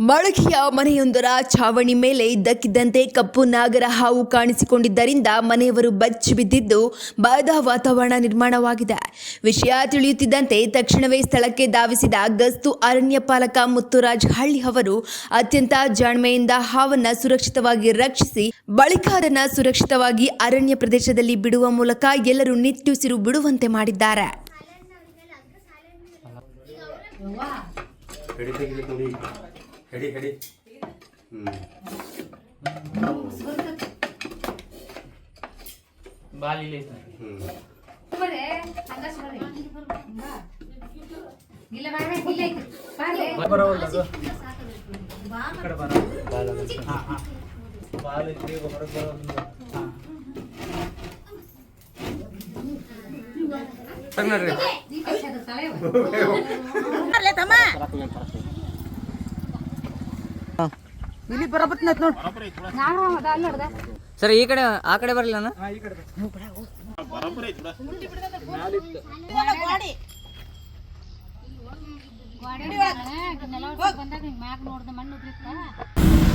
ಮಳಖಿಯ ಮನೆಯೊಂದರ ಛಾವಣಿ ಮೇಲೆ ಇದ್ದಕ್ಕಿದ್ದಂತೆ ಕಪ್ಪು ನಾಗರ ಹಾವು ಕಾಣಿಸಿಕೊಂಡಿದ್ದರಿಂದ ಮನೆಯವರು ಬಚ್ಚಿ ಬಿದ್ದಿದ್ದು ಭಯದ ವಾತಾವರಣ ನಿರ್ಮಾಣವಾಗಿದೆ. ವಿಷಯ ತಿಳಿಯುತ್ತಿದ್ದಂತೆ ತಕ್ಷಣವೇ ಸ್ಥಳಕ್ಕೆ ಧಾವಿಸಿದ ಗಸ್ತು ಅರಣ್ಯ ಪಾಲಕ ಮುತ್ತುರಾಜ್ ಹಳ್ಳಿ ಅವರು ಅತ್ಯಂತ ಜಾಣ್ಮೆಯಿಂದ ಹಾವನ್ನು ಸುರಕ್ಷಿತವಾಗಿ ರಕ್ಷಿಸಿ ಬಳಿಕ ಅದನ್ನು ಸುರಕ್ಷಿತವಾಗಿ ಅರಣ್ಯ ಪ್ರದೇಶದಲ್ಲಿ ಬಿಡುವ ಮೂಲಕ ಎಲ್ಲರೂ ನಿಟ್ಟುಸಿರು ಬಿಡುವಂತೆ ಮಾಡಿದ್ದಾರೆ. ಹೆಡಿ ಬಾಲಿಲೆ ಬರೆ ಹಂಗ ಸುರೇ ಗಿಲ್ಲ ಬಾರೆ ಗಿಲ್ಲ ಐತಿ ಬಾಲೆ ಬರವಲ್ಲ ಅದು ಬಾ ಕಡೆ ಬರ ಬಾಲ ಹಾ ಹಾ ಬಾಲ ಇದ್ರೆ ಹೊರಗೆ ಬರೋದು ಹಾ ತಗ್ನಡ್ರಿ ಅಲ್ಲೇ ತಮ್ಮ ಇಲ್ಲಿ ಬರಬತ್ ನತ್ ನೋಡು ನಾನು ಅಲ್ಲ ನೋಡ್ದ ಸರ್ ಈ ಕಡೆ ಆ ಕಡೆ ಬರಲಿಲ್ಲ ನಾನು ಈ ಕಡೆ ಬರಬರ ಐತಿ ಬಿಡ ಮುಂಡಿ ಬಿಡದ ಗಾಡಿ ಗಾಡಿ ಗಾಡಿ ನೆಲ ಬಂದಾಗ ಮ್ಯಾಗ್ ನೋಡ್ದ ಮಣ್ಣು ಉದ್ರಿತ್ತ